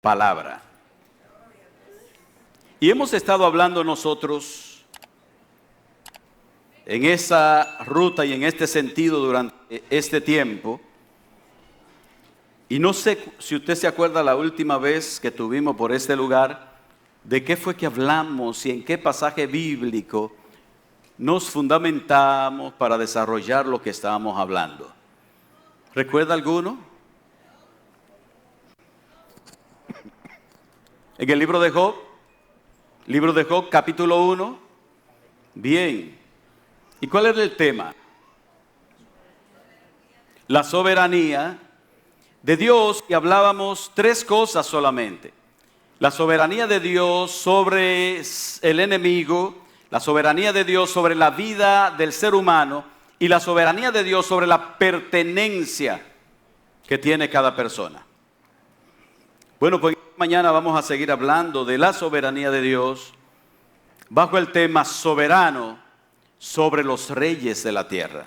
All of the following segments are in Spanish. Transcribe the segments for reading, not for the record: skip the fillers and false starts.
palabra. Y hemos estado hablando nosotros en esa ruta y en este sentido durante este tiempo. Y no sé si usted se acuerda la última vez que tuvimos por este lugar, de qué fue que hablamos y en qué pasaje bíblico nos fundamentamos para desarrollar lo que estábamos hablando. ¿Recuerda alguno? En el libro de Job, capítulo 1. Bien. ¿Y cuál era el tema? La soberanía de Dios, y hablábamos tres cosas solamente. La soberanía de Dios sobre el enemigo, la soberanía de Dios sobre la vida del ser humano y la soberanía de Dios sobre la pertenencia que tiene cada persona. Bueno, pues mañana vamos a seguir hablando de la soberanía de Dios bajo el tema soberano sobre los reyes de la tierra.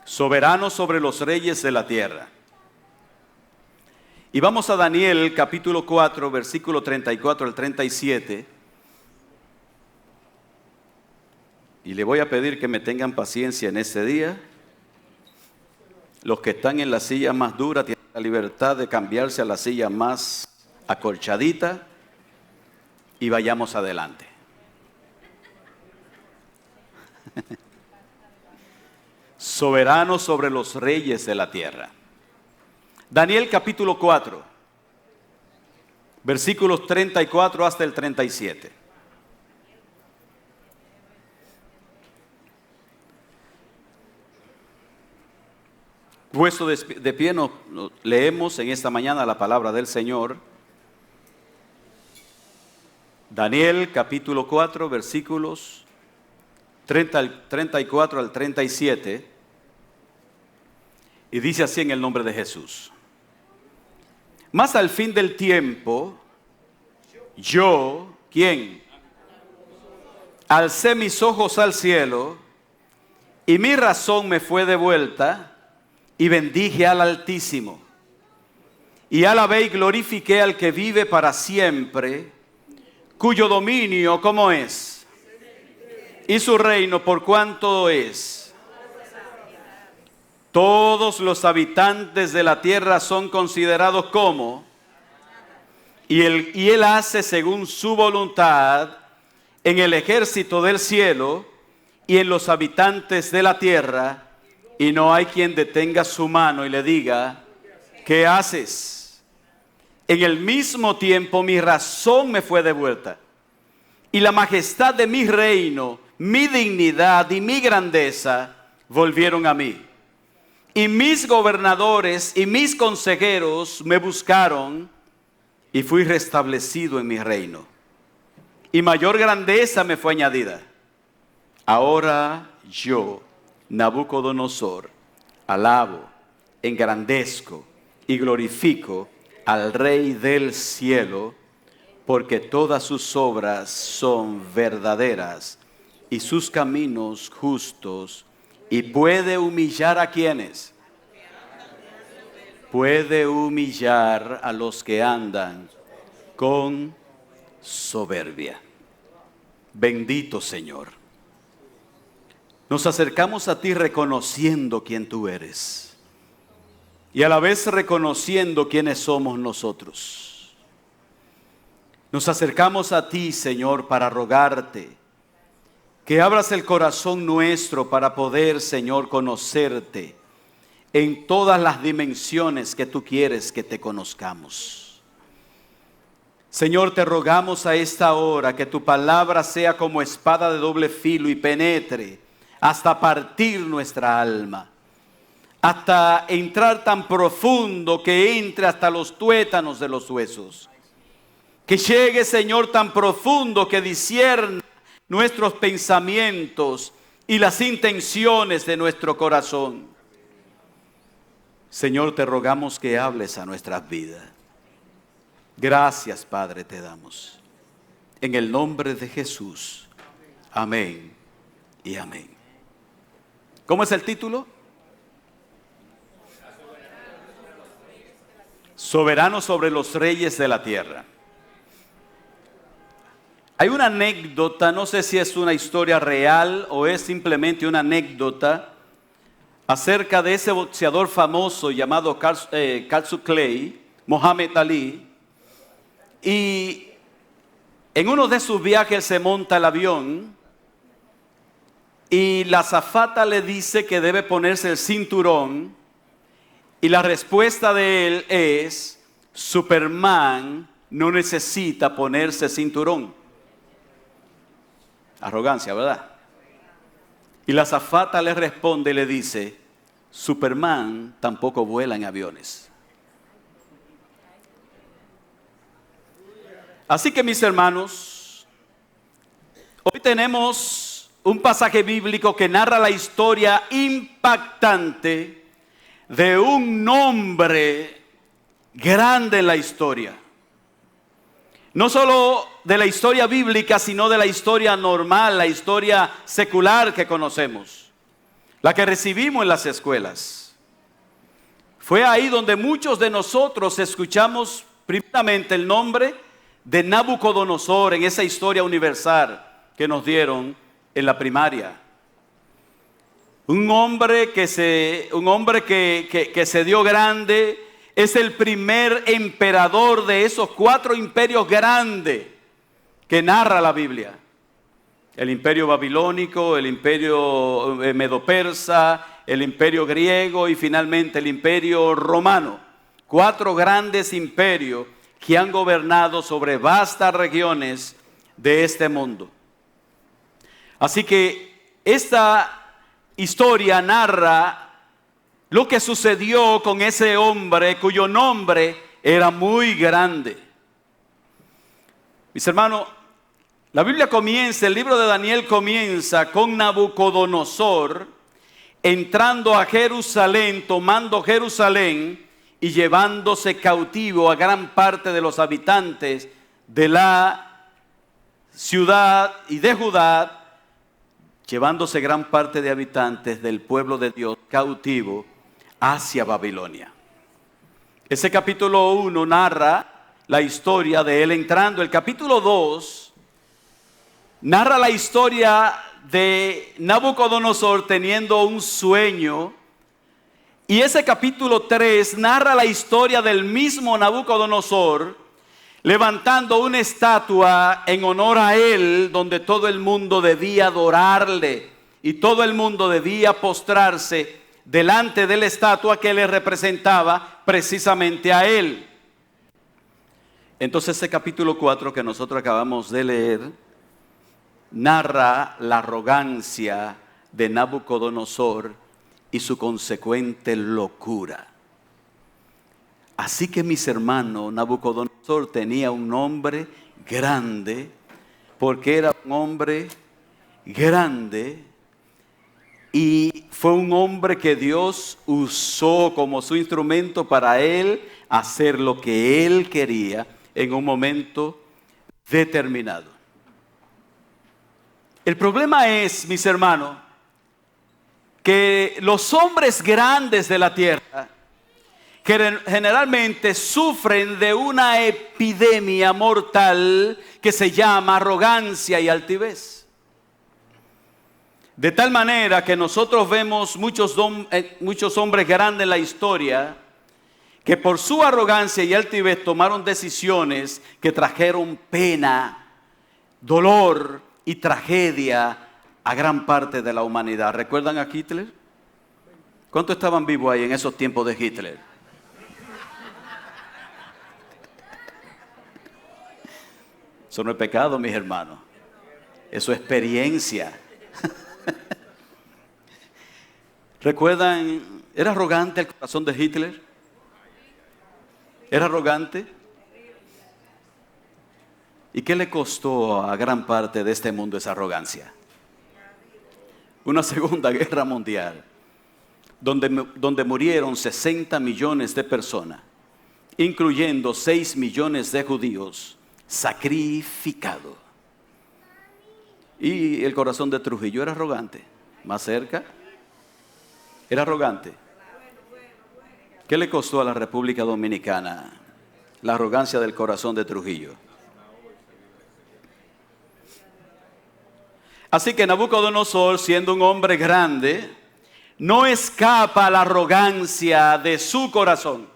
Soberano sobre los reyes de la tierra. Y vamos a Daniel capítulo 4, versículo 34 al 37. Y le voy a pedir que me tengan paciencia en este día. Los que están en la silla más dura tienen la libertad de cambiarse a la silla más acolchadita y vayamos adelante. Soberano sobre los reyes de la tierra. Daniel capítulo 4, versículos 34 hasta el 37. Puesto de pie, nos leemos en esta mañana la palabra del Señor. Daniel capítulo 4, versículos 34 al 37. Y dice así en el nombre de Jesús. Mas al fin del tiempo, yo, ¿quién? Alcé mis ojos al cielo, y mi razón me fue devuelta, y bendije al Altísimo. Y alabé y glorifiqué al que vive para siempre, cuyo dominio, ¿cómo es? Y su reino, ¿por cuánto es? Todos los habitantes de la tierra son considerados como, y él hace según su voluntad en el ejército del cielo y en los habitantes de la tierra, y no hay quien detenga su mano y le diga, ¿qué haces? En el mismo tiempo mi razón me fue devuelta, y la majestad de mi reino, mi dignidad y mi grandeza volvieron a mí. Y mis gobernadores y mis consejeros me buscaron, y fui restablecido en mi reino. Y mayor grandeza me fue añadida. Ahora yo, Nabucodonosor, alabo, engrandezco y glorifico al Rey del cielo, porque todas sus obras son verdaderas y sus caminos justos. Y puede humillar a quienes. Puede humillar a los que andan con soberbia. Bendito Señor. Nos acercamos a ti reconociendo quién tú eres. Y a la vez reconociendo quiénes somos nosotros. Nos acercamos a ti, Señor, para rogarte que abras el corazón nuestro para poder, Señor, conocerte en todas las dimensiones que tú quieres que te conozcamos. Señor, te rogamos a esta hora que tu palabra sea como espada de doble filo y penetre hasta partir nuestra alma, hasta entrar tan profundo que entre hasta los tuétanos de los huesos. Que llegue, Señor, tan profundo que discierna nuestros pensamientos y las intenciones de nuestro corazón. Señor, te rogamos que hables a nuestras vidas. Gracias, Padre, te damos. En el nombre de Jesús. Amén y amén. ¿Cómo es el título? soberano sobre los reyes de la tierra. Hay una anécdota, no sé si es una historia real o es simplemente una anécdota, acerca de ese boxeador famoso llamado Cassius Clay, Muhammad Ali. Y en uno de sus viajes se monta el avión y la azafata le dice que debe ponerse el cinturón. Y la respuesta de él es: Superman no necesita ponerse cinturón. Arrogancia, ¿verdad? Y la azafata le responde y le dice: Superman tampoco vuela en aviones. Así que, mis hermanos, hoy tenemos un pasaje bíblico que narra la historia impactante de un hombre grande en la historia. No solo de la historia bíblica, sino de la historia normal, la historia secular que conocemos, la que recibimos en las escuelas. Fue ahí donde muchos de nosotros escuchamos primeramente el nombre de Nabucodonosor en esa historia universal que nos dieron en la primaria. Un hombre que se dio grande. Es el primer emperador de esos 4 imperios grandes que narra la Biblia. El imperio babilónico, el imperio medo-persa, el imperio griego y finalmente el imperio romano. 4 grandes imperios que han gobernado sobre vastas regiones de este mundo. Así que esta historia narra lo que sucedió con ese hombre cuyo nombre era muy grande. Mis hermanos, la Biblia comienza, el libro de Daniel comienza con Nabucodonosor entrando a Jerusalén, tomando Jerusalén y llevándose cautivo a gran parte de los habitantes de la ciudad y de Judá, llevándose gran parte de habitantes del pueblo de Dios cautivo hacia Babilonia. Ese capítulo 1 narra la historia de él entrando. El capítulo 2 narra la historia de Nabucodonosor teniendo un sueño. Y ese capítulo 3 narra la historia del mismo Nabucodonosor levantando una estatua en honor a él, donde todo el mundo debía adorarle y todo el mundo debía postrarse delante de la estatua que le representaba precisamente a él. Entonces ese capítulo 4 que nosotros acabamos de leer narra la arrogancia de Nabucodonosor y su consecuente locura. Así que, mis hermanos, Nabucodonosor tenía un nombre grande, porque era un hombre grande y fue un hombre que Dios usó como su instrumento para él hacer lo que él quería en un momento determinado. El problema es, mis hermanos, que los hombres grandes de la tierra que generalmente sufren de una epidemia mortal que se llama arrogancia y altivez. De tal manera que nosotros vemos muchos hombres grandes en la historia que por su arrogancia y altivez tomaron decisiones que trajeron pena, dolor y tragedia a gran parte de la humanidad. ¿Recuerdan a Hitler? ¿Cuántos estaban vivos ahí en esos tiempos de Hitler? Eso no es pecado, mis hermanos. Eso es experiencia. ¿Recuerdan? ¿Era arrogante el corazón de Hitler? ¿Era arrogante? ¿Y qué le costó a gran parte de este mundo esa arrogancia? Una segunda guerra mundial, donde murieron 60 millones de personas, incluyendo 6 millones de judíos sacrificados. Y el corazón de Trujillo era arrogante. Más cerca, era arrogante. ¿Qué le costó a la República Dominicana la arrogancia del corazón de Trujillo? Así que Nabucodonosor, siendo un hombre grande, no escapa a la arrogancia de su corazón.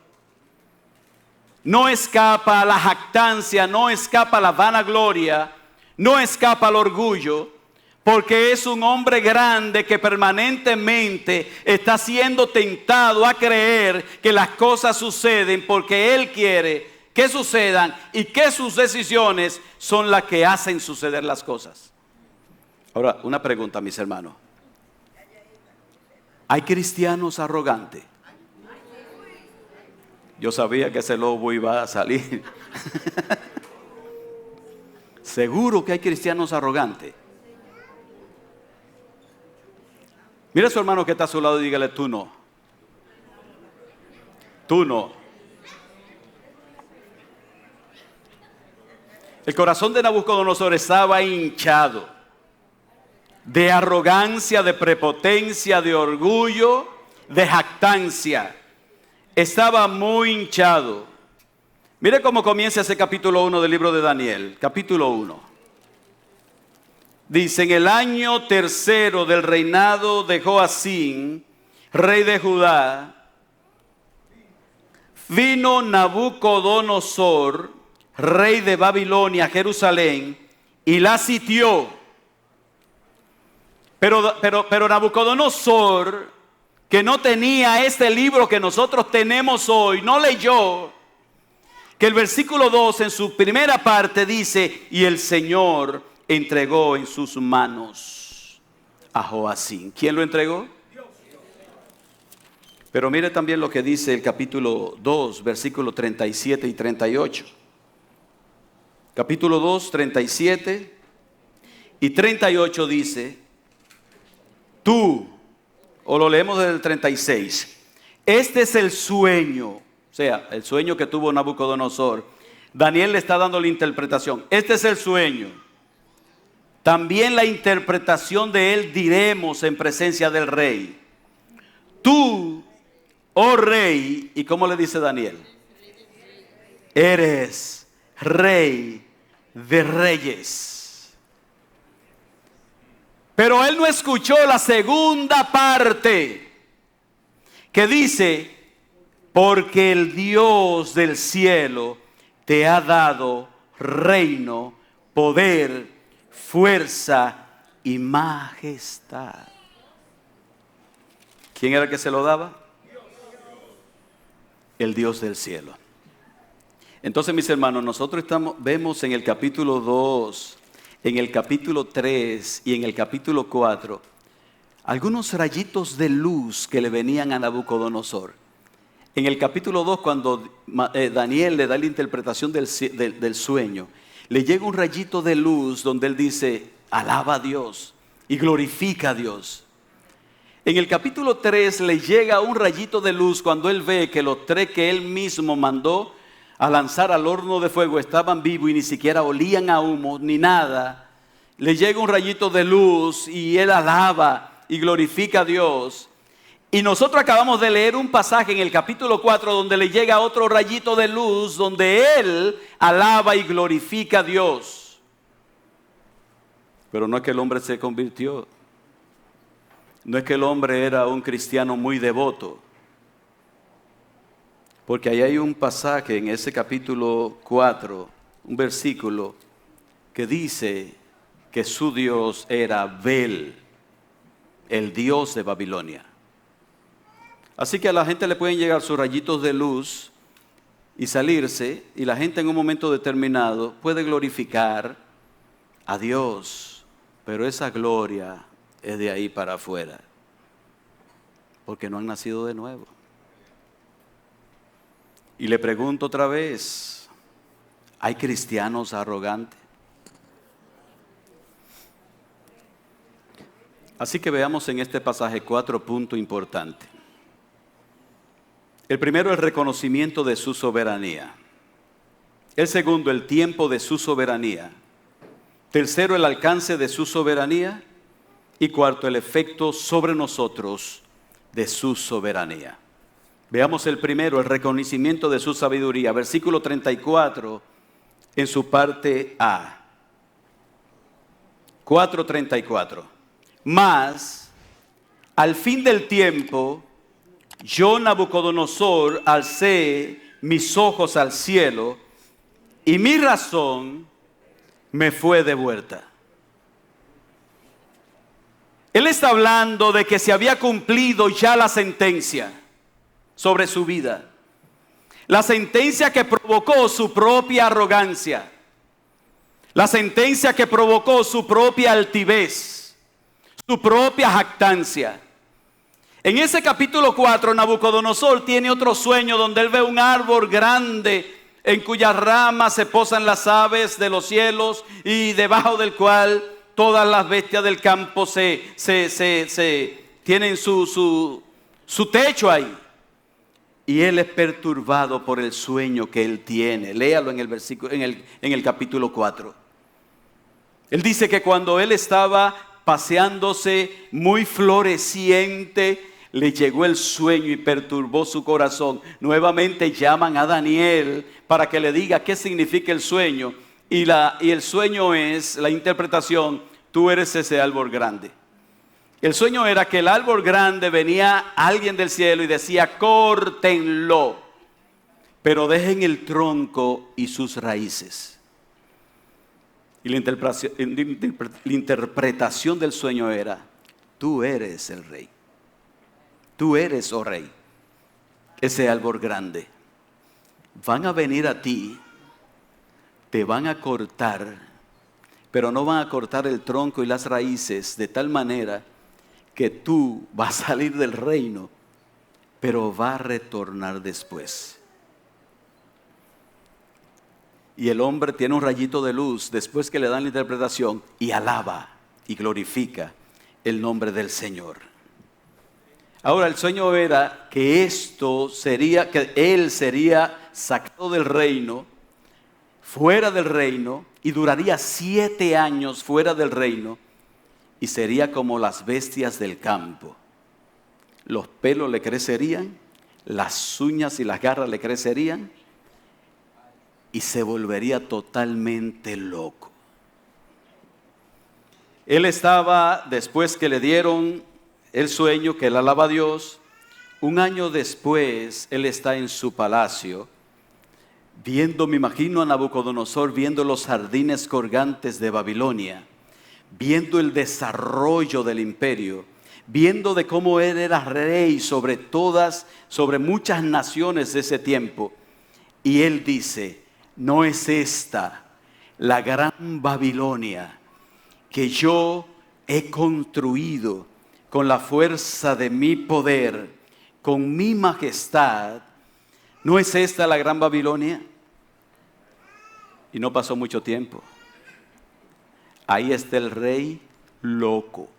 No escapa a la jactancia, no escapa a la vanagloria, no escapa al orgullo, porque es un hombre grande que permanentemente está siendo tentado a creer que las cosas suceden porque él quiere que sucedan y que sus decisiones son las que hacen suceder las cosas. Ahora, una pregunta, mis hermanos. ¿Hay cristianos arrogantes? Yo sabía que ese lobo iba a salir. Seguro que hay cristianos arrogantes. Mira a su hermano que está a su lado y dígale, tú no. Tú no. El corazón de Nabucodonosor estaba hinchado de arrogancia, de prepotencia, de orgullo, de jactancia. Estaba muy hinchado. Mire cómo comienza ese capítulo 1 del libro de Daniel. Capítulo 1. Dice, en el año tercero del reinado de Joacín, rey de Judá, vino Nabucodonosor, rey de Babilonia, a Jerusalén, y la sitió. Pero Nabucodonosor, que no tenía este libro que nosotros tenemos hoy, no leyó que el versículo 2 en su primera parte dice, y el Señor entregó en sus manos a Joacín. ¿Quién lo entregó? Dios. Pero mire también lo que dice el capítulo 2, versículos 37 y 38. Capítulo 2, 37 y 38 dice, tú, o lo leemos desde el 36, este es el sueño, o sea, el sueño que tuvo Nabucodonosor. Daniel le está dando la interpretación. Este es el sueño. También la interpretación de él diremos en presencia del rey. Tú, oh rey, ¿y cómo le dice Daniel? Eres rey de reyes. Pero él no escuchó la segunda parte que dice, porque el Dios del cielo te ha dado reino, poder, fuerza y majestad. ¿Quién era el que se lo daba? El Dios del cielo. Entonces, mis hermanos, nosotros vemos en el capítulo 2, en el capítulo 3 y en el capítulo 4, algunos rayitos de luz que le venían a Nabucodonosor. En el capítulo 2, cuando Daniel le da la interpretación del sueño, le llega un rayito de luz donde él dice, alaba a Dios y glorifica a Dios. En el capítulo 3 le llega un rayito de luz cuando él ve que los 3 que él mismo mandó a lanzar al horno de fuego estaban vivos y ni siquiera olían a humo ni nada. Le llega un rayito de luz y él alaba y glorifica a Dios. Y nosotros acabamos de leer un pasaje en el capítulo 4 donde le llega otro rayito de luz donde él alaba y glorifica a Dios. Pero no es que el hombre se convirtió. No es que el hombre era un cristiano muy devoto. Porque ahí hay un pasaje en ese capítulo 4, un versículo que dice que su Dios era Bel, el Dios de Babilonia. Así que a la gente le pueden llegar sus rayitos de luz y salirse, y la gente en un momento determinado puede glorificar a Dios, pero esa gloria es de ahí para afuera, porque no han nacido de nuevo. Y le pregunto otra vez, ¿hay cristianos arrogantes? Así que veamos en este pasaje 4 puntos importantes. El primero, el reconocimiento de su soberanía. El segundo, el tiempo de su soberanía. Tercero, el alcance de su soberanía. Y cuarto, el efecto sobre nosotros de su soberanía. Veamos el primero, el reconocimiento de su sabiduría. Versículo 34 en su parte A. 4:34. Mas, al fin del tiempo, yo, Nabucodonosor, alcé mis ojos al cielo y mi razón me fue devuelta. Él está hablando de que se había cumplido ya la sentencia sobre su vida. La sentencia que provocó su propia arrogancia. La sentencia que provocó su propia altivez, su propia jactancia. En ese capítulo 4, Nabucodonosor tiene otro sueño donde él ve un árbol grande en cuyas ramas se posan las aves de los cielos y debajo del cual todas las bestias del campo tienen su techo ahí. Y él es perturbado por el sueño que él tiene. Léalo en el versículo, en el capítulo 4. Él dice que cuando él estaba paseándose muy floreciente, le llegó el sueño y perturbó su corazón. Nuevamente llaman a Daniel para que le diga qué significa el sueño. Y el sueño es, la interpretación, tú eres ese árbol grande. El sueño era que el árbol grande venía alguien del cielo y decía, córtenlo, pero dejen el tronco y sus raíces. Y la interpretación del sueño era, tú eres el rey. Tú eres, oh rey, ese árbol grande. Van a venir a ti, te van a cortar, pero no van a cortar el tronco y las raíces de tal manera que tú vas a salir del reino, pero va a retornar después. Y el hombre tiene un rayito de luz después que le dan la interpretación y alaba y glorifica el nombre del Señor. Ahora el sueño era que que él sería sacado del reino, fuera del reino, y duraría 7 años fuera del reino, y sería como las bestias del campo. Los pelos le crecerían, las uñas y las garras le crecerían, y se volvería totalmente loco. Él estaba, después que le dieron el sueño, que él alaba a Dios, un año después, él está en su palacio, viendo, me imagino a Nabucodonosor, viendo los jardines colgantes de Babilonia, viendo el desarrollo del imperio, viendo de cómo él era rey sobre muchas naciones de ese tiempo. Y él dice, ¿no es esta la gran Babilonia que yo he construido con la fuerza de mi poder, con mi majestad? ¿No es esta la gran Babilonia? Y no pasó mucho tiempo. Ahí está el rey loco.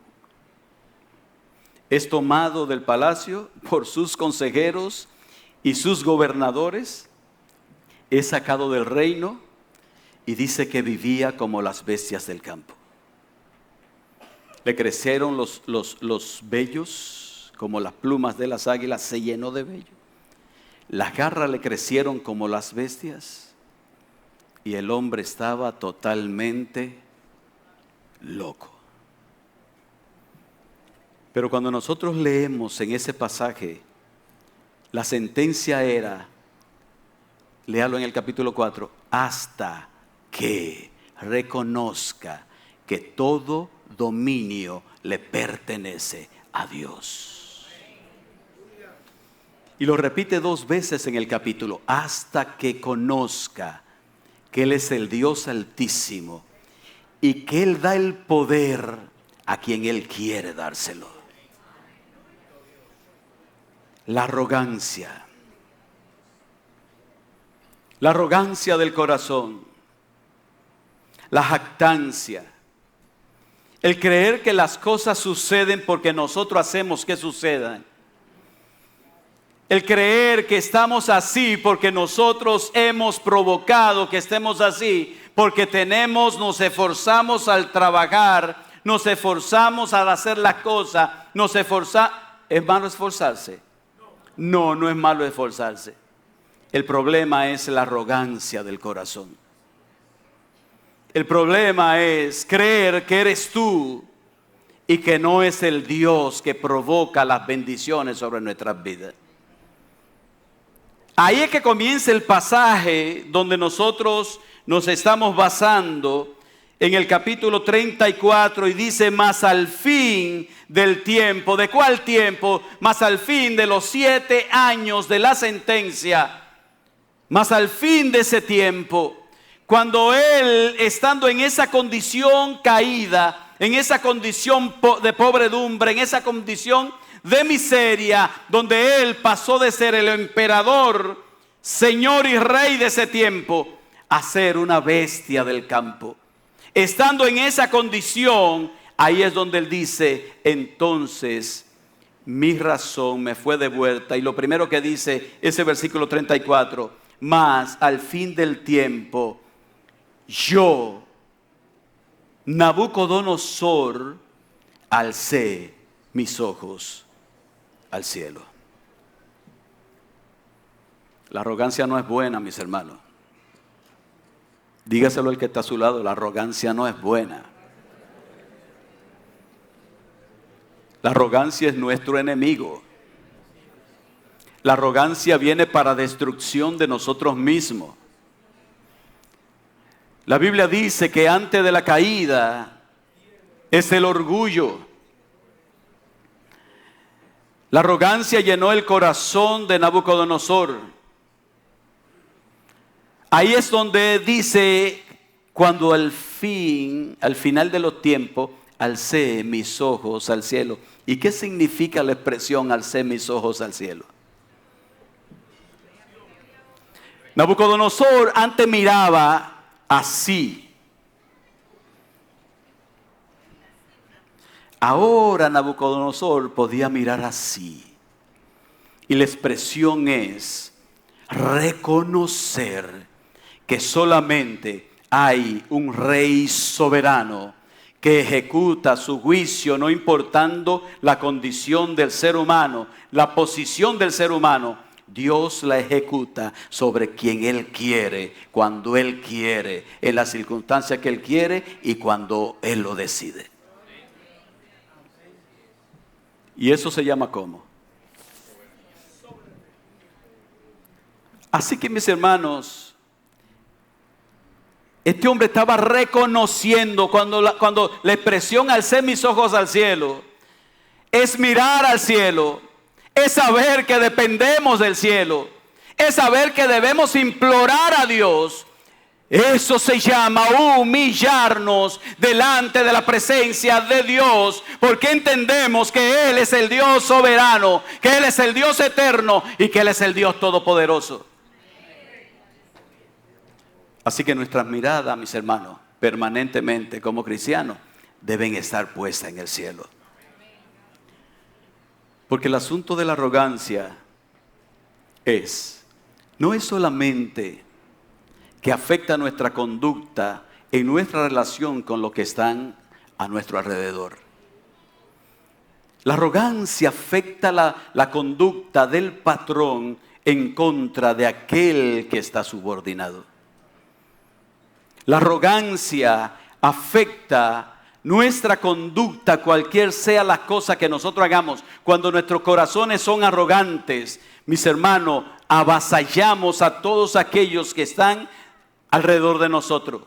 Es tomado del palacio por sus consejeros y sus gobernadores. Es sacado del reino y dice que vivía como las bestias del campo. Le crecieron los vellos como las plumas de las águilas, se llenó de vello. Las garras le crecieron como las bestias y el hombre estaba totalmente loco. Pero cuando nosotros leemos en ese pasaje, la sentencia era, léalo en el capítulo 4, hasta que reconozca que todo dominio le pertenece a Dios. Y lo repite 2 veces en el capítulo, hasta que conozca que Él es el Dios Altísimo y que Él da el poder a quien Él quiere dárselo. La arrogancia del corazón, la jactancia, el creer que las cosas suceden porque nosotros hacemos que sucedan, el creer que estamos así porque nosotros hemos provocado que estemos así, porque nos esforzamos al trabajar, nos esforzamos al hacer las cosas, ¿es malo esforzarse? No, no es malo esforzarse. El problema es la arrogancia del corazón. El problema es creer que eres tú y que no es el Dios que provoca las bendiciones sobre nuestras vidas. Ahí es que comienza el pasaje donde nosotros nos estamos basando en el capítulo 34 y dice: mas al fin del tiempo. ¿De cuál tiempo? Mas al fin de los 7 años de la sentencia. Mas al fin de ese tiempo, cuando él, estando en esa condición caída, en esa condición de pobredumbre, en esa condición de miseria, donde él pasó de ser el emperador, señor y rey de ese tiempo, a ser una bestia del campo. Estando en esa condición, ahí es donde él dice: entonces mi razón me fue devuelta. Y lo primero que dice ese versículo 34, mas al fin del tiempo, yo, Nabucodonosor, alcé mis ojos al cielo. La arrogancia no es buena, mis hermanos. Dígaselo al que está a su lado: la arrogancia no es buena. La arrogancia es nuestro enemigo. La arrogancia viene para destrucción de nosotros mismos. La Biblia dice que antes de la caída es el orgullo. La arrogancia llenó el corazón de Nabucodonosor. Ahí es donde dice: cuando al final de los tiempos, alcé mis ojos al cielo. ¿Y qué significa la expresión alcé mis ojos al cielo? Nabucodonosor antes miraba así. Ahora Nabucodonosor podía mirar así. Y la expresión es reconocer que solamente hay un rey soberano que ejecuta su juicio, no importando la condición del ser humano, la posición del ser humano. Dios la ejecuta sobre quien Él quiere, cuando Él quiere, en las circunstancias que Él quiere y cuando Él lo decide. ¿Y eso se llama cómo? Así que, mis hermanos, este hombre estaba reconociendo cuando la expresión alcé mis ojos al cielo, es mirar al cielo, es saber que dependemos del cielo, es saber que debemos implorar a Dios. Eso se llama humillarnos delante de la presencia de Dios, porque entendemos que Él es el Dios soberano, que Él es el Dios eterno y que Él es el Dios todopoderoso. Así que nuestras miradas, mis hermanos, permanentemente como cristianos, deben estar puestas en el cielo. Porque el asunto de la arrogancia no es solamente que afecta nuestra conducta en nuestra relación con los que están a nuestro alrededor. La arrogancia afecta la conducta del patrón en contra de aquel que está subordinado. La arrogancia afecta nuestra conducta, cualquier sea la cosa que nosotros hagamos. Cuando nuestros corazones son arrogantes, mis hermanos, avasallamos a todos aquellos que están alrededor de nosotros.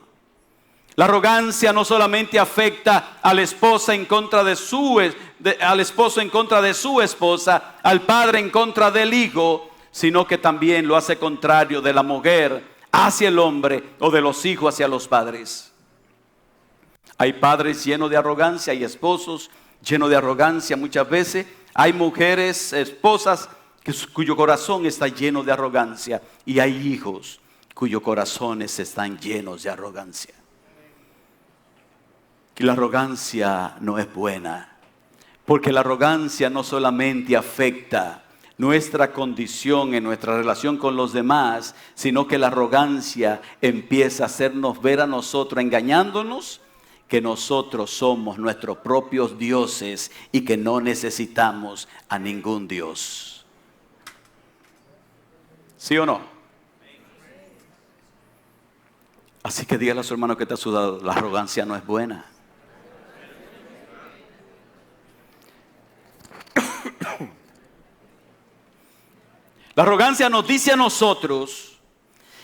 La arrogancia no solamente afecta a la esposa en contra al esposo en contra de su esposa, al padre en contra del hijo, sino que también lo hace contrario de la mujer hacia el hombre o de los hijos hacia los padres. Hay padres llenos de arrogancia, hay esposos llenos de arrogancia muchas veces. Hay mujeres, esposas, cuyo corazón está lleno de arrogancia. Y hay hijos cuyos corazones están llenos de arrogancia. Y la arrogancia no es buena, porque la arrogancia no solamente afecta nuestra condición en nuestra relación con los demás, sino que la arrogancia empieza a hacernos ver a nosotros, engañándonos, que nosotros somos nuestros propios dioses y que no necesitamos a ningún Dios. ¿Sí o no? Así que dígale a su hermano que te ha sudado, la arrogancia no es buena. La arrogancia nos dice a nosotros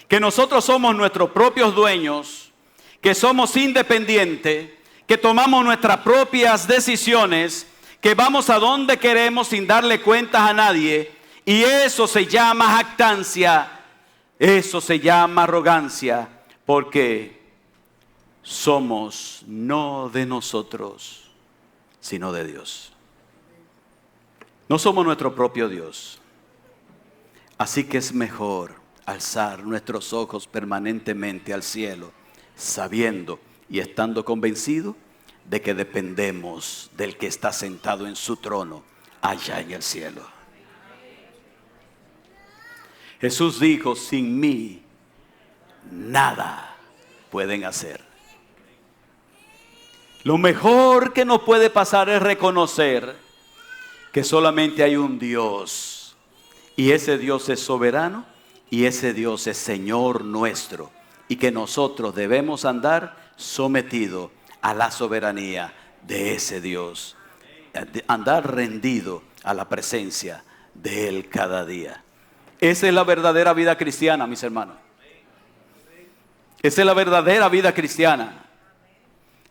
que nosotros somos nuestros propios dueños, que somos independientes, que tomamos nuestras propias decisiones, que vamos a donde queremos sin darle cuentas a nadie. Y eso se llama jactancia, eso se llama arrogancia, porque somos no de nosotros, sino de Dios. No somos nuestro propio Dios. Así que es mejor alzar nuestros ojos permanentemente al cielo, sabiendo y estando convencidos de que dependemos del que está sentado en su trono allá en el cielo. Jesús dijo, sin mí nada pueden hacer. Lo mejor que nos puede pasar es reconocer que solamente hay un Dios. Y ese Dios es soberano y ese Dios es Señor nuestro. Y que nosotros debemos andar sometidos a la soberanía de ese Dios. Andar rendido a la presencia de Él cada día. Esa es la verdadera vida cristiana, mis hermanos. Esa es la verdadera vida cristiana.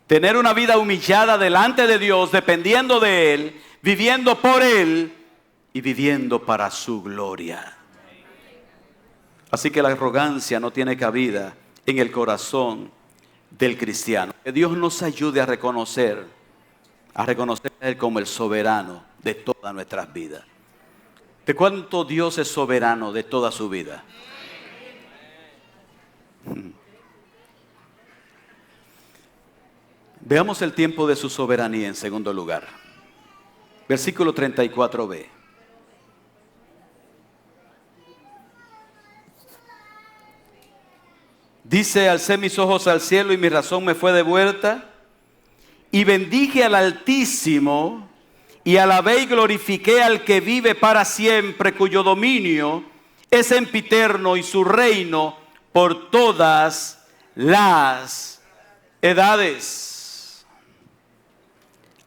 Tener una vida humillada delante de Dios, dependiendo de Él, viviendo por Él y viviendo para su gloria. Así que la arrogancia no tiene cabida en el corazón del cristiano. Que Dios nos ayude a reconocer a Él como el soberano de todas nuestras vidas. ¿De cuánto Dios es soberano de toda su vida? Veamos el tiempo de su soberanía en segundo lugar. Versículo 34b. Dice, alcé mis ojos al cielo y mi razón me fue devuelta, y bendije al Altísimo, y alabé y glorifiqué al que vive para siempre, cuyo dominio es sempiterno y su reino por todas las edades.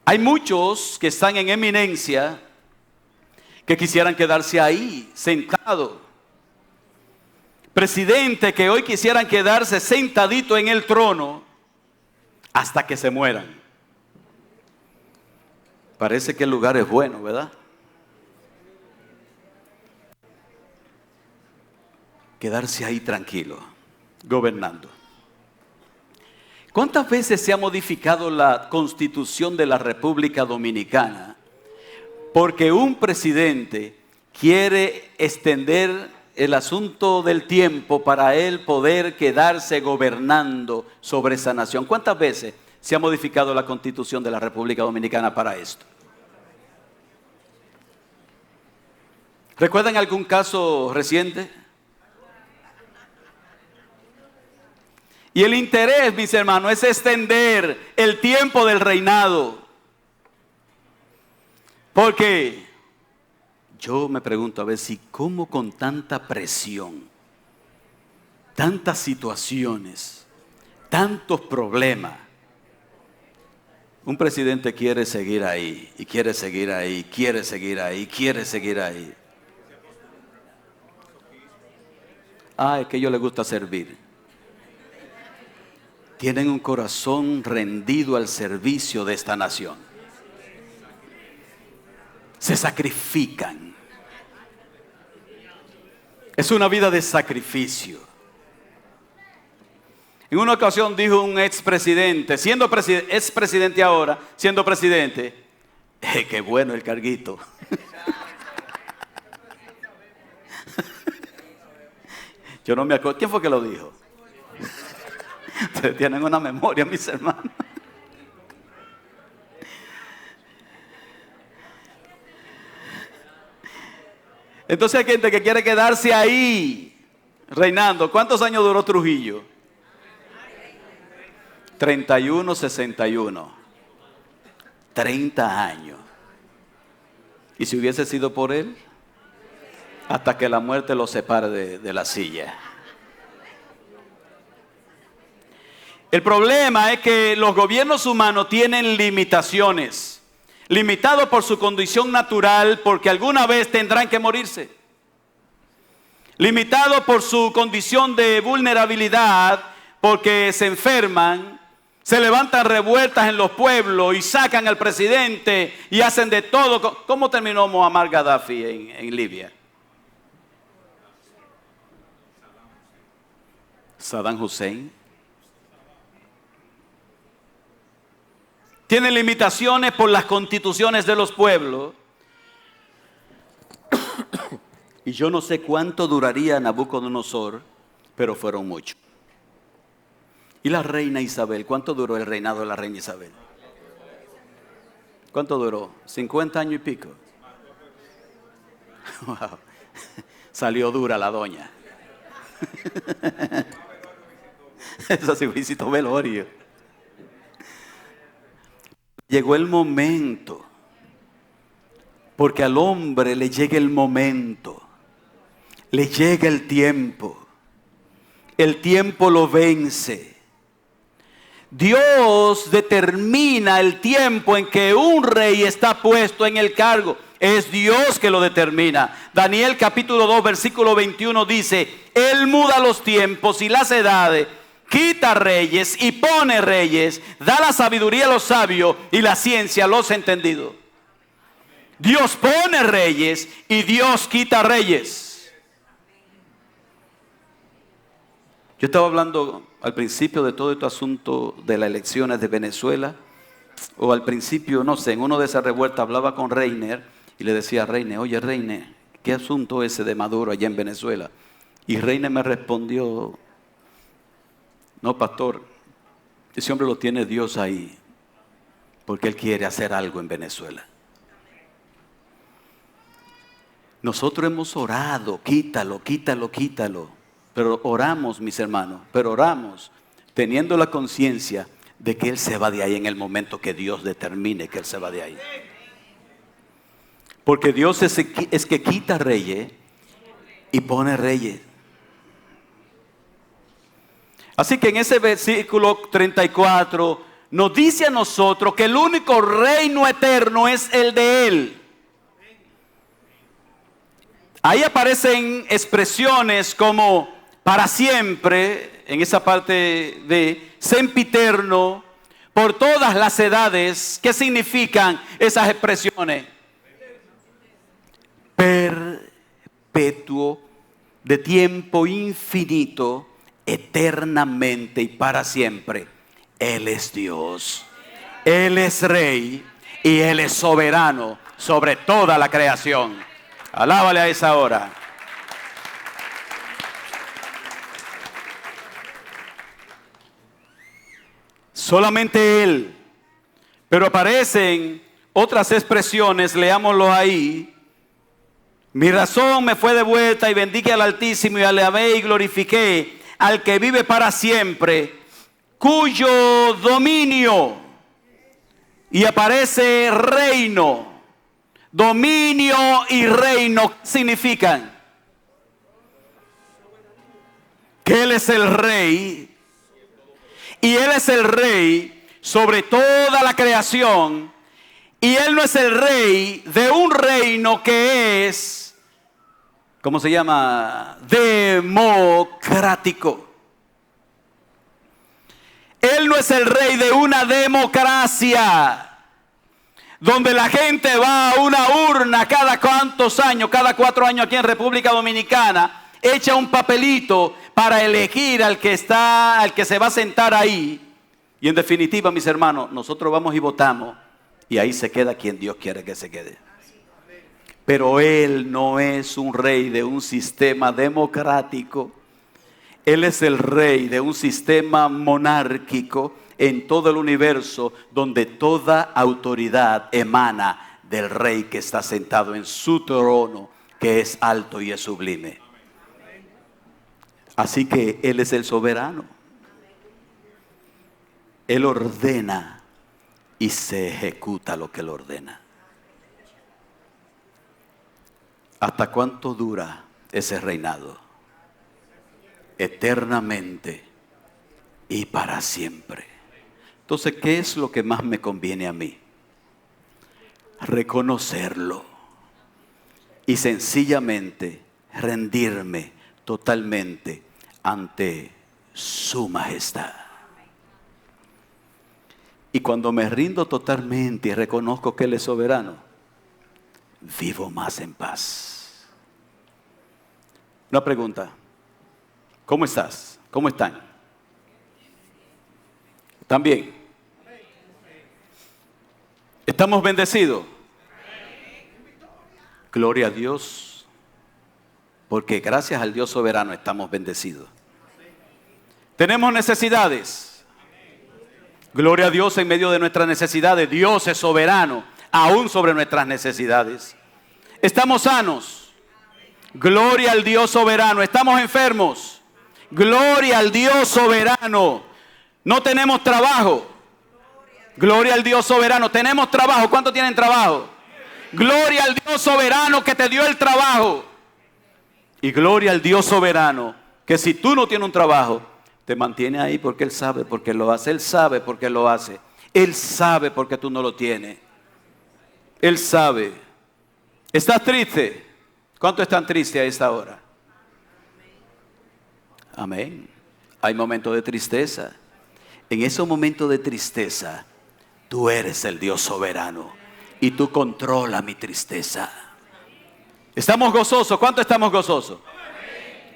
Hay muchos que están en eminencia que quisieran quedarse ahí, sentados. Presidentes que hoy quisieran quedarse sentadito en el trono hasta que se mueran. Parece que el lugar es bueno, ¿verdad? Quedarse ahí tranquilo, gobernando. ¿Cuántas veces se ha modificado la Constitución de la República Dominicana porque un presidente quiere extender el asunto del tiempo para él poder quedarse gobernando sobre esa nación? ¿Cuántas veces se ha modificado la Constitución de la República Dominicana para esto? ¿Recuerdan algún caso reciente? Y el interés, mis hermanos, es extender el tiempo del reinado. Porque yo me pregunto a ver si cómo con tanta presión, tantas situaciones, tantos problemas, un presidente quiere seguir ahí, y quiere seguir ahí, quiere seguir ahí, quiere seguir ahí. Ah, es que a ellos les gusta servir. Tienen un corazón rendido al servicio de esta nación. Se sacrifican. Es una vida de sacrificio. En una ocasión dijo un expresidente, siendo expresidente ahora, siendo presidente, qué bueno el carguito. Yo no me acuerdo. ¿Quién fue que lo dijo? Ustedes tienen una memoria, mis hermanos. Entonces hay gente que quiere quedarse ahí, reinando. ¿Cuántos años duró Trujillo? 31, 61. 30 años. ¿Y si hubiese sido por él? hasta que la muerte los separe de la silla. El problema es que los gobiernos humanos tienen limitaciones, limitados por su condición natural, porque alguna vez tendrán que morirse, limitados por su condición de vulnerabilidad, porque se enferman, se levantan revueltas en los pueblos y sacan al presidente y hacen de todo. ¿Cómo terminó Muammar Gaddafi en Libia? Saddam Hussein. Tiene limitaciones por las constituciones de los pueblos. Y yo no sé cuánto duraría Nabucodonosor, pero fueron muchos. ¿Y la reina Isabel? ¿Cuánto duró el reinado de la reina Isabel? ¿Cuánto duró? 50 años y pico. Wow. Salió dura la doña. Eso sí visitó velorio. Llegó el momento, porque al hombre le llega el momento, le llega el tiempo lo vence. Dios determina el tiempo en que un rey está puesto en el cargo. Es Dios que lo determina. Daniel capítulo 2 versículo 21 dice: Él muda los tiempos y las edades, quita reyes y pone reyes, da la sabiduría a los sabios y la ciencia a los entendidos. Dios pone reyes y Dios quita reyes. Yo estaba hablando al principio de todo este asunto de las elecciones de Venezuela, o al principio, no sé, en uno de esas revueltas hablaba con Reiner y le decía a Reiner: oye Reiner, ¿qué asunto ese de Maduro allá en Venezuela? Y Reiner me respondió: no, pastor, ese hombre lo tiene Dios ahí, porque Él quiere hacer algo en Venezuela. Nosotros hemos orado: quítalo, quítalo, quítalo. Pero oramos, mis hermanos, pero oramos teniendo la conciencia de que Él se va de ahí en el momento que Dios determine que Él se va de ahí. Porque Dios es que quita reyes y pone reyes. Así que en ese versículo 34 nos dice a nosotros que el único reino eterno es el de Él. Ahí aparecen expresiones como para siempre, en esa parte de sempiterno, por todas las edades. ¿Qué significan esas expresiones? Perpetuo, de tiempo infinito, eternamente y para siempre. Él es Dios, Él es Rey y Él es soberano sobre toda la creación. Alábale a esa hora. Solamente Él. Pero aparecen otras expresiones, leámoslo ahí. Mi razón me fue de vuelta y bendije al Altísimo y alabé y glorifiqué al que vive para siempre, cuyo dominio, y aparece reino, dominio y reino, significan que Él es el Rey, y Él es el Rey sobre toda la creación, y Él no es el Rey de un reino que es, ¿cómo se llama? Democrático. Él no es el Rey de una democracia, donde la gente va a una urna cada cuantos años, cada 4 años aquí en República Dominicana, echa un papelito para elegir al que se va a sentar ahí. Y en definitiva, mis hermanos, nosotros vamos y votamos y ahí se queda quien Dios quiere que se quede. Pero Él no es un rey de un sistema democrático. Él es el rey de un sistema monárquico en todo el universo, donde toda autoridad emana del rey que está sentado en su trono, que es alto y es sublime. Así que Él es el soberano. Él ordena y se ejecuta lo que Él ordena. ¿Hasta cuánto dura ese reinado? Eternamente y para siempre. Entonces, ¿qué es lo que más me conviene a mí? Reconocerlo y sencillamente rendirme totalmente ante su majestad. Y cuando me rindo totalmente y reconozco que Él es soberano, vivo más en paz. Una pregunta. ¿Cómo estás? ¿Cómo están? ¿Están bien? ¿Estamos bendecidos? Gloria a Dios, porque gracias al Dios soberano estamos bendecidos. ¿Tenemos necesidades? Gloria a Dios en medio de nuestras necesidades. Dios es soberano, aún sobre nuestras necesidades. ¿Estamos sanos? Gloria al Dios soberano. ¿Estamos enfermos? Gloria al Dios soberano. ¿No tenemos trabajo? Gloria al Dios soberano. ¿Tenemos trabajo? ¿Cuántos tienen trabajo? Gloria al Dios soberano que te dio el trabajo. Y gloria al Dios soberano que si tú no tienes un trabajo, te mantiene ahí porque Él sabe por qué lo hace. Él sabe por qué lo hace. Él sabe por qué tú no lo tienes. Él sabe. ¿Estás triste? ¿Cuántos están tristes a esta hora? Amén. Hay momentos de tristeza. En esos momentos de tristeza, tú eres el Dios soberano y tú controlas mi tristeza. ¿Estamos gozosos? ¿Cuánto estamos gozosos?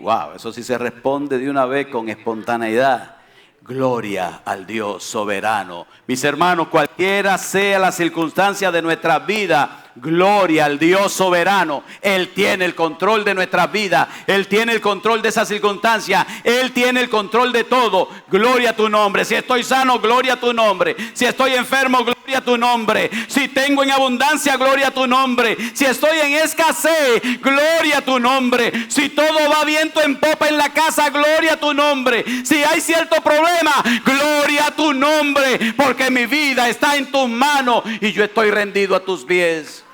Wow, eso sí se responde de una vez con espontaneidad. Gloria al Dios soberano. Mis hermanos, cualquiera sea la circunstancia de nuestra vida, gloria al Dios soberano. Él tiene el control de nuestra vida. Él tiene el control de esa circunstancia. Él tiene el control de todo. Gloria a tu nombre. Si estoy sano, gloria a tu nombre. Si estoy enfermo, gloria a tu nombre. Si tengo en abundancia, gloria a tu nombre. Si estoy en escasez, gloria a tu nombre. Si todo va viento en popa en la casa, gloria a tu nombre. Si hay cierto problema, gloria a tu nombre, porque mi vida está en tus manos y yo estoy rendido a tus pies.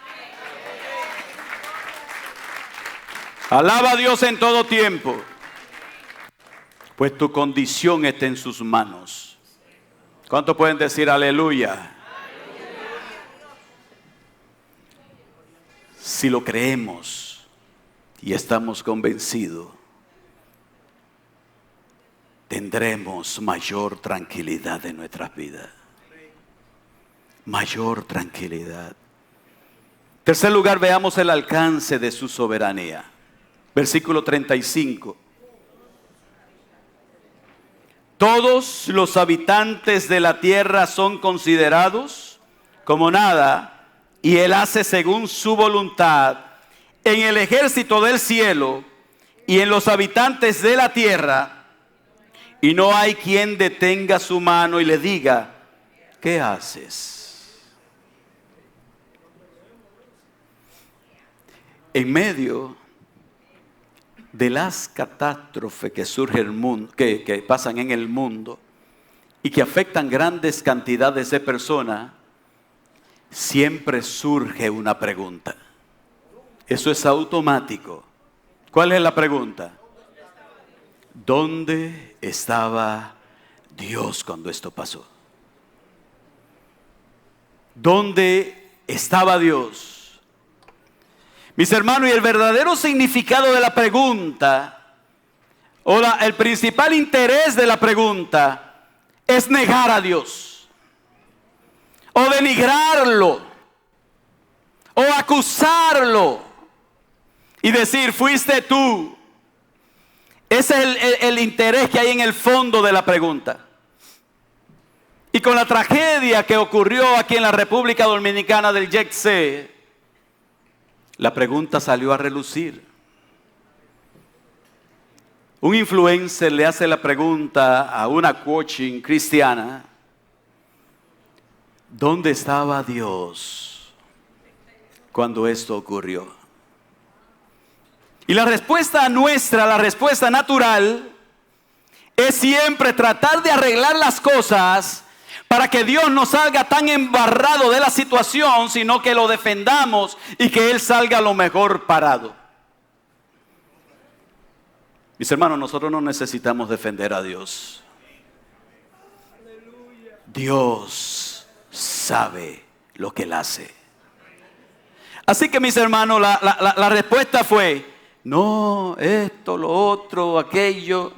Alaba a Dios en todo tiempo, pues tu condición está en sus manos. ¿Cuántos pueden decir aleluya? Si lo creemos y estamos convencidos, tendremos mayor tranquilidad en nuestras vidas. Mayor tranquilidad. En tercer lugar, veamos el alcance de su soberanía. Versículo 35. Todos los habitantes de la tierra son considerados como nada, y Él hace según su voluntad en el ejército del cielo y en los habitantes de la tierra, y no hay quien detenga su mano y le diga, ¿qué haces? En medio de las catástrofes que surgen en el mundo, que pasan en el mundo y que afectan grandes cantidades de personas, siempre surge una pregunta. Eso es automático. ¿Cuál es la pregunta? ¿Dónde estaba Dios cuando esto pasó? ¿Dónde estaba Dios? Mis hermanos, y el verdadero significado de la pregunta, el principal interés de la pregunta, es negar a Dios, o denigrarlo, o acusarlo, y decir, fuiste tú. Ese es el interés que hay en el fondo de la pregunta. Y con la tragedia que ocurrió aquí en la República Dominicana del Yexé, la pregunta salió a relucir. Un influencer le hace la pregunta a una coaching cristiana, ¿dónde estaba Dios cuando esto ocurrió? Y la respuesta nuestra, la respuesta natural, es siempre tratar de arreglar las cosas para que Dios no salga tan embarrado de la situación, sino que lo defendamos y que Él salga lo mejor parado. Mis hermanos, nosotros no necesitamos defender a Dios. Dios sabe lo que Él hace. Así que, mis hermanos, la respuesta fue, no, esto, lo otro, aquello.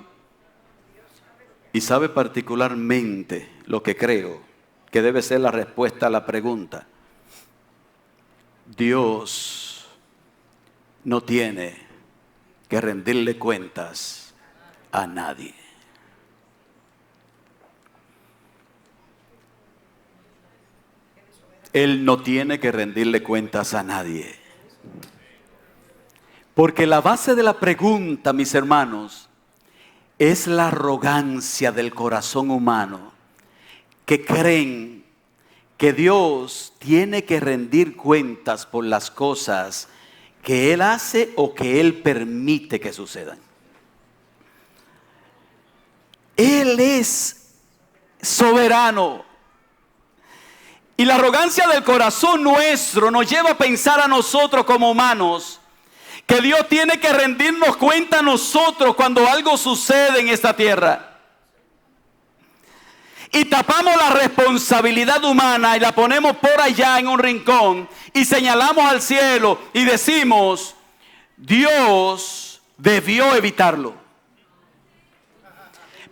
Y sabe particularmente lo que creo que debe ser la respuesta a la pregunta. Dios no tiene que rendirle cuentas a nadie. Él no tiene que rendirle cuentas a nadie. Porque la base de la pregunta, mis hermanos, es la arrogancia del corazón humano, que creen que Dios tiene que rendir cuentas por las cosas que Él hace o que Él permite que sucedan. Él es soberano. Y la arrogancia del corazón nuestro nos lleva a pensar a nosotros como humanos que Dios tiene que rendirnos cuenta a nosotros cuando algo sucede en esta tierra. Y tapamos la responsabilidad humana y la ponemos por allá en un rincón y señalamos al cielo y decimos, Dios debió evitarlo.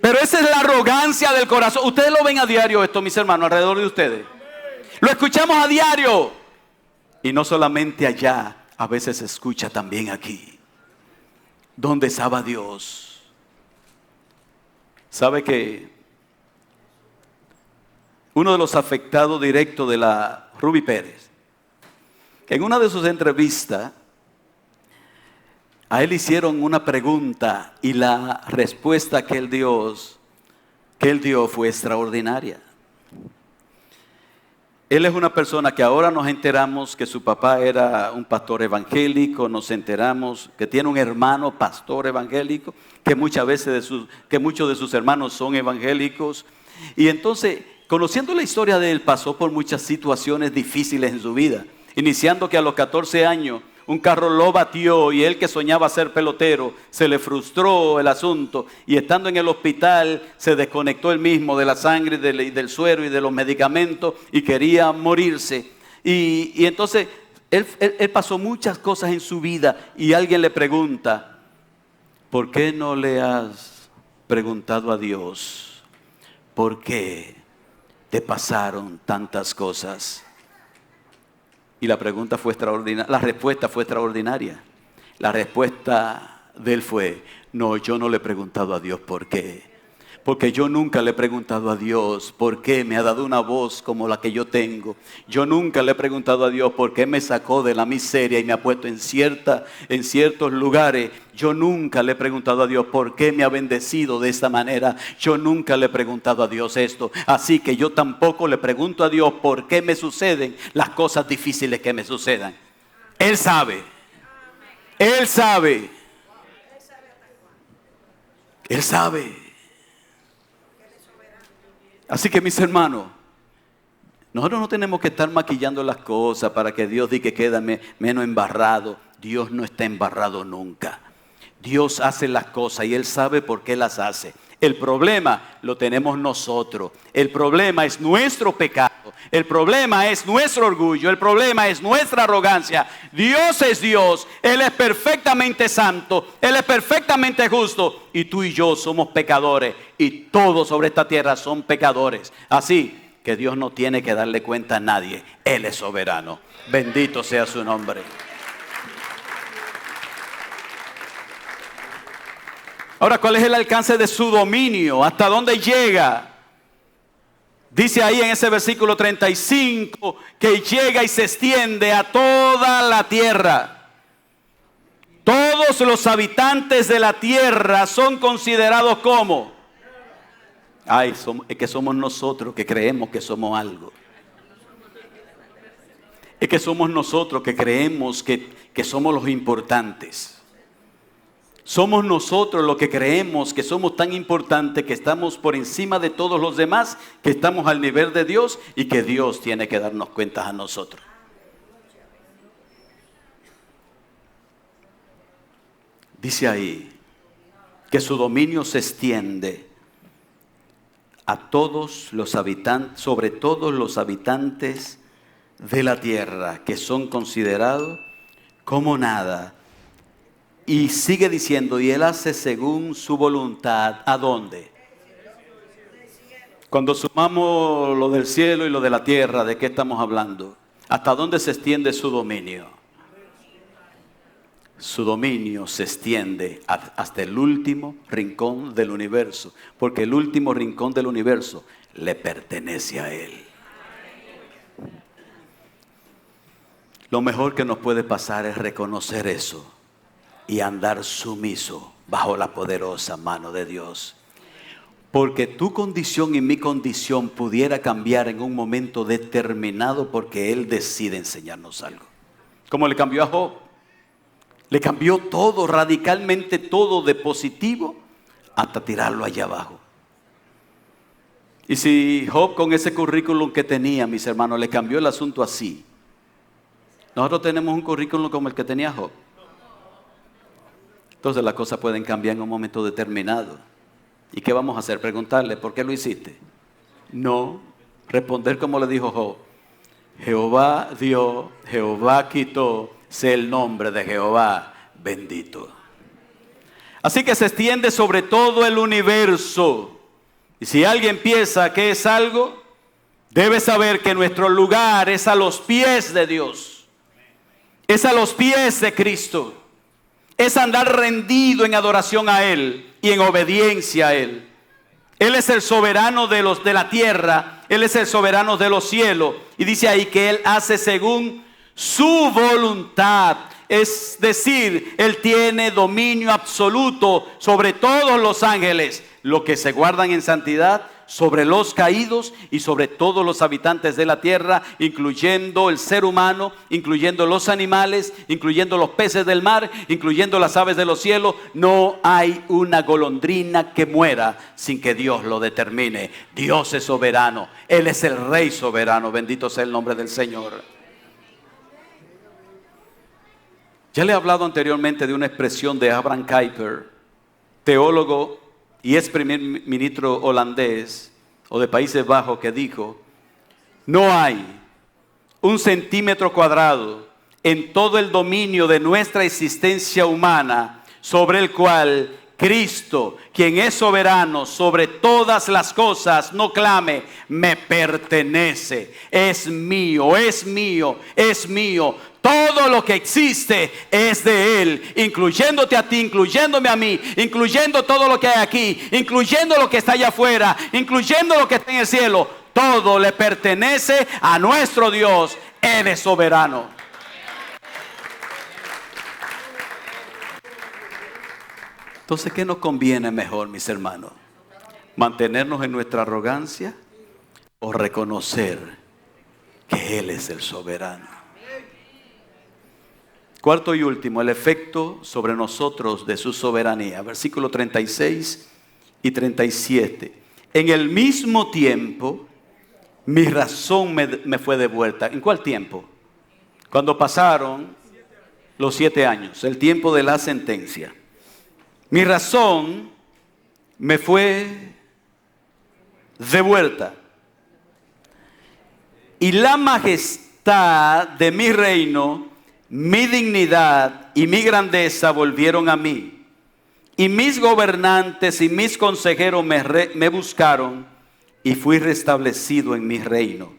Pero esa es la arrogancia del corazón. Ustedes lo ven a diario esto, mis hermanos, alrededor de ustedes. Lo escuchamos a diario. Y no solamente allá, a veces se escucha también aquí. ¿Dónde estaba Dios? ¿Sabe que uno de los afectados directos de la Ruby Pérez, en una de sus entrevistas, a él hicieron una pregunta y la respuesta que él dio fue extraordinaria. Él es una persona que ahora nos enteramos que su papá era un pastor evangélico, nos enteramos que tiene un hermano pastor evangélico, que muchos de sus hermanos son evangélicos. Y entonces, conociendo la historia de él, pasó por muchas situaciones difíciles en su vida. Iniciando que a los 14 años un carro lo batió y él, que soñaba ser pelotero, se le frustró el asunto y estando en el hospital se desconectó él mismo de la sangre y del suero y de los medicamentos y quería morirse. Y entonces él pasó muchas cosas en su vida y alguien le pregunta, ¿por qué no le has preguntado a Dios por qué te pasaron tantas cosas? Y la pregunta fue extraordinaria, la respuesta fue extraordinaria. La respuesta de él fue, no, yo no le he preguntado a Dios por qué. Porque yo nunca le he preguntado a Dios por qué me ha dado una voz como la que yo tengo. Yo nunca le he preguntado a Dios por qué me sacó de la miseria y me ha puesto en ciertos lugares. Yo nunca le he preguntado a Dios por qué me ha bendecido de esta manera. Yo nunca le he preguntado a Dios esto. Así que yo tampoco le pregunto a Dios por qué me suceden las cosas difíciles que me sucedan. Él sabe. Él sabe. Él sabe. Así que, mis hermanos, nosotros no tenemos que estar maquillando las cosas para que Dios diga que queda menos embarrado. Dios no está embarrado nunca. Dios hace las cosas y Él sabe por qué las hace. El problema lo tenemos nosotros. El problema es nuestro pecado. El problema es nuestro orgullo. El problema es nuestra arrogancia. Dios es Dios. Él es perfectamente santo. Él es perfectamente justo. Y tú y yo somos pecadores. Y todos sobre esta tierra son pecadores. Así que Dios no tiene que darle cuenta a nadie. Él es soberano. Bendito sea su nombre. Ahora, ¿cuál es el alcance de su dominio? ¿Hasta dónde llega? Dice ahí en ese versículo 35 que llega y se extiende a toda la tierra. Todos los habitantes de la tierra son considerados como. Es que somos nosotros que creemos que somos algo. Es que somos nosotros que creemos que somos los importantes. Somos nosotros los que creemos que somos tan importantes, que estamos por encima de todos los demás, que estamos al nivel de Dios y que Dios tiene que darnos cuentas a nosotros. Dice ahí que su dominio se extiende a todos los habitantes, sobre todos los habitantes de la tierra, que son considerados como nada. Y sigue diciendo, y Él hace según su voluntad, ¿a dónde? Cuando sumamos lo del cielo y lo de la tierra, ¿de qué estamos hablando? ¿Hasta dónde se extiende su dominio? Su dominio se extiende hasta el último rincón del universo, porque el último rincón del universo le pertenece a Él. Lo mejor que nos puede pasar es reconocer eso y andar sumiso bajo la poderosa mano de Dios. Porque tu condición y mi condición pudiera cambiar en un momento determinado porque Él decide enseñarnos algo. Como le cambió a Job. Le cambió todo, radicalmente todo, de positivo hasta tirarlo allá abajo. Y si Job, con ese currículum que tenía, mis hermanos, le cambió el asunto así, nosotros tenemos un currículum como el que tenía Job. Entonces las cosas pueden cambiar en un momento determinado. ¿Y qué vamos a hacer? Preguntarle, ¿por qué lo hiciste? No, responder como le dijo Job. Jehová dio, Jehová quitó, sea el nombre de Jehová bendito. Así que se extiende sobre todo el universo. Y si alguien piensa que es algo, debe saber que nuestro lugar es a los pies de Dios. Es a los pies de Cristo. Es andar rendido en adoración a Él y en obediencia a Él. Él es el soberano de la tierra, Él es el soberano de los cielos. Y dice ahí que Él hace según su voluntad. Es decir, Él tiene dominio absoluto sobre todos los ángeles, los que se guardan en santidad, sobre los caídos y sobre todos los habitantes de la tierra, incluyendo el ser humano, incluyendo los animales, incluyendo los peces del mar, incluyendo las aves de los cielos. No hay una golondrina que muera sin que Dios lo determine. Dios es soberano, Él es el Rey soberano, bendito sea el nombre del Señor. Ya le he hablado anteriormente de una expresión de Abraham Kuyper, teólogo y ex primer ministro holandés o de Países Bajos, que dijo: no hay un centímetro cuadrado en todo el dominio de nuestra existencia humana sobre el cual Cristo, quien es soberano sobre todas las cosas, no clame: me pertenece, es mío, es mío, es mío. Todo lo que existe es de Él, incluyéndote a ti, incluyéndome a mí, incluyendo todo lo que hay aquí, incluyendo lo que está allá afuera, incluyendo lo que está en el cielo. Todo le pertenece a nuestro Dios. Él es soberano. Entonces, ¿qué nos conviene mejor, mis hermanos? ¿Mantenernos en nuestra arrogancia o reconocer que Él es el soberano? Cuarto y último, el efecto sobre nosotros de su soberanía. Versículo 36 y 37. En el mismo tiempo, mi razón me fue devuelta. ¿En cuál tiempo? Cuando pasaron los 7 años, el tiempo de la sentencia. Mi razón me fue devuelta. Y la majestad de mi reino, mi dignidad y mi grandeza volvieron a mí. Y mis gobernantes y mis consejeros me buscaron y fui restablecido en mi reino.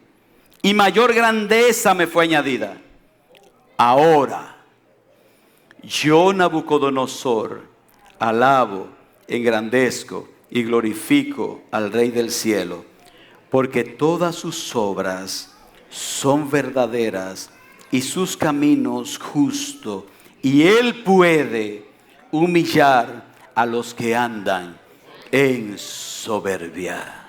Y mayor grandeza me fue añadida. Ahora, yo, Nabucodonosor, alabo, engrandezco y glorifico al Rey del cielo, porque todas sus obras son verdaderas y sus caminos justos, y Él puede humillar a los que andan en soberbia.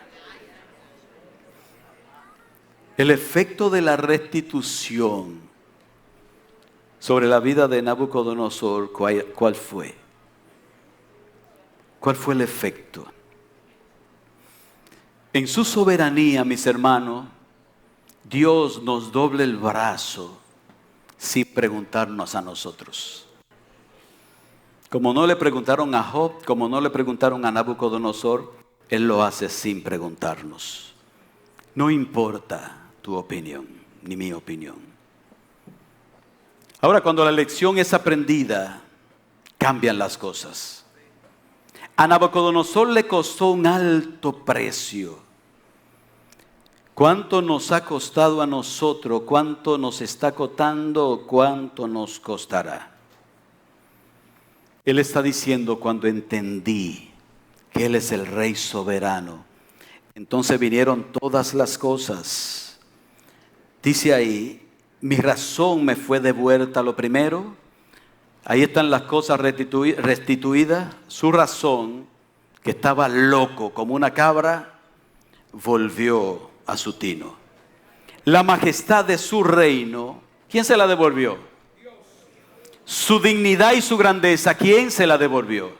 El efecto de la restitución sobre la vida de Nabucodonosor, ¿cuál fue? ¿Cuál fue el efecto? En su soberanía, mis hermanos, Dios nos doble el brazo sin preguntarnos a nosotros. Como no le preguntaron a Job, como no le preguntaron a Nabucodonosor, Él lo hace sin preguntarnos. No importa tu opinión, ni mi opinión. Ahora, cuando la lección es aprendida, cambian las cosas. A Nabucodonosor le costó un alto precio. ¿Cuánto nos ha costado a nosotros? ¿Cuánto nos está costando? ¿Cuánto nos costará? Él está diciendo, cuando entendí que Él es el Rey soberano, entonces vinieron todas las cosas. Dice ahí, mi razón me fue devuelta. Lo primero, ahí están las cosas restituidas. Su razón, que estaba loco como una cabra, volvió a su tino. La majestad de su reino, ¿quién se la devolvió? Su dignidad y su grandeza, ¿quién se la devolvió?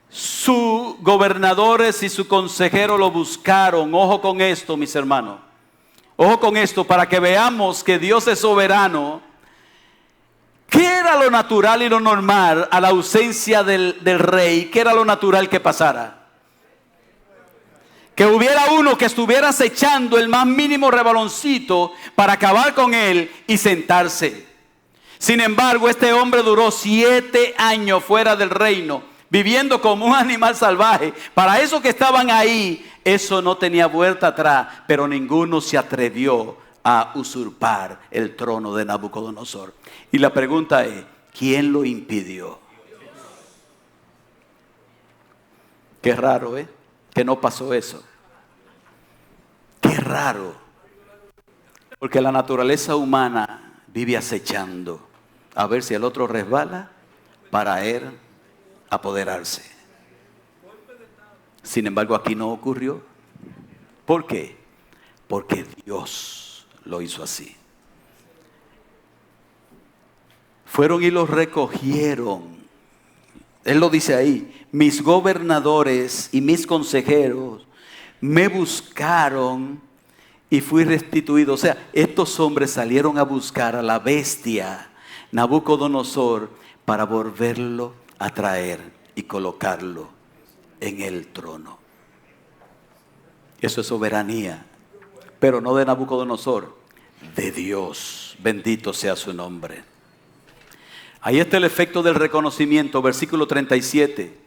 Sus gobernadores y su consejero lo buscaron. Ojo con esto, mis hermanos. Ojo con esto, para que veamos que Dios es soberano. ¿Qué era lo natural y lo normal a la ausencia del rey? ¿Qué era lo natural que pasara? Que hubiera uno que estuviera acechando el más mínimo rebaloncito para acabar con él y sentarse. Sin embargo, este hombre duró 7 años fuera del reino, viviendo como un animal salvaje. Para esos que estaban ahí, eso no tenía vuelta atrás, pero ninguno se atrevió a usurpar el trono de Nabucodonosor. Y la pregunta es, ¿quién lo impidió? Qué raro, que no pasó eso. Qué raro. Porque la naturaleza humana vive acechando a ver si el otro resbala para él apoderarse. Sin embargo, aquí no ocurrió. ¿Por qué? Porque Dios lo hizo así. Fueron y los recogieron. Él lo dice ahí, mis gobernadores y mis consejeros me buscaron y fui restituido. O sea, estos hombres salieron a buscar a la bestia Nabucodonosor para volverlo a traer y colocarlo en el trono. Eso es soberanía, pero no de Nabucodonosor, de Dios. Bendito sea su nombre. Ahí está el efecto del reconocimiento, versículo 37.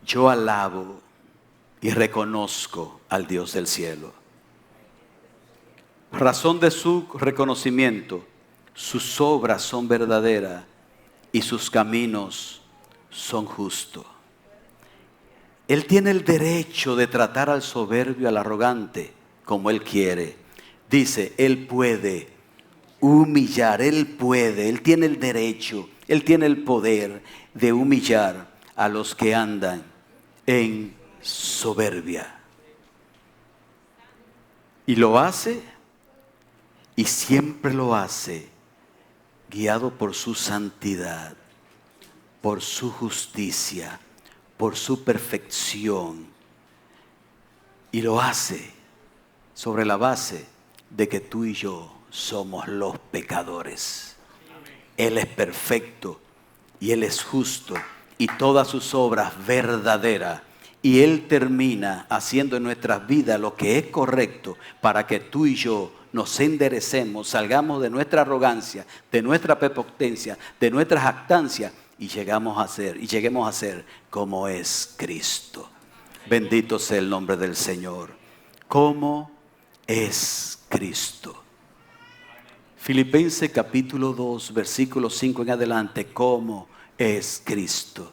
Yo alabo y reconozco al Dios del cielo. Razón de su reconocimiento, sus obras son verdaderas y sus caminos son justos. Él tiene el derecho de tratar al soberbio, al arrogante, como Él quiere. Dice, Él puede humillar, Él tiene el derecho, Él tiene el poder de humillar a los que andan en soberbia. Y lo hace, y siempre lo hace, guiado por su santidad, por su justicia, por su perfección. Y lo hace sobre la base de que tú y yo somos los pecadores. Él es perfecto y Él es justo y todas sus obras verdaderas. Y Él termina haciendo en nuestras vidas lo que es correcto para que tú y yo nos enderecemos, salgamos de nuestra arrogancia, de nuestra prepotencia, de nuestra jactancia y lleguemos a ser como es Cristo. Bendito sea el nombre del Señor. ¿Cómo es Cristo? Filipenses capítulo 2, versículo 5 en adelante. ¿Cómo es Cristo?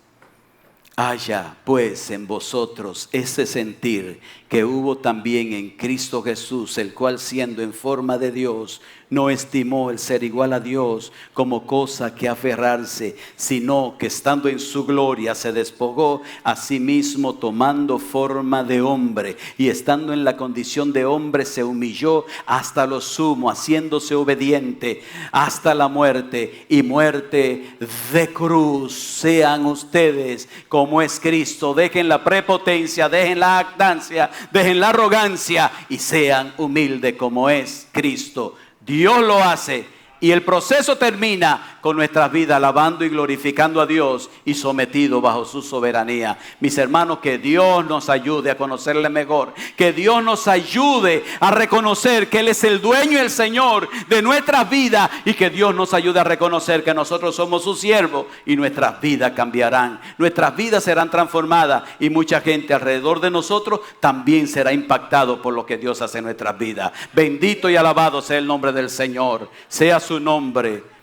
Haya pues en vosotros ese sentir que hubo también en Cristo Jesús, el cual siendo en forma de Dios, no estimó el ser igual a Dios como cosa que aferrarse, sino que estando en su gloria se despojó a sí mismo, tomando forma de hombre, y estando en la condición de hombre se humilló hasta lo sumo, haciéndose obediente hasta la muerte y muerte de cruz. Sean ustedes como es Cristo, dejen la prepotencia, dejen la jactancia, dejen la arrogancia y sean humildes como es Cristo. Dios lo hace y el proceso termina con nuestras vidas, alabando y glorificando a Dios y sometido bajo su soberanía. Mis hermanos, que Dios nos ayude a conocerle mejor, que Dios nos ayude a reconocer que Él es el dueño y el Señor de nuestras vidas, y que Dios nos ayude a reconocer que nosotros somos sus siervos y nuestras vidas cambiarán, nuestras vidas serán transformadas, y mucha gente alrededor de nosotros también será impactado por lo que Dios hace en nuestras vidas. Bendito y alabado sea el nombre del Señor, sea su nombre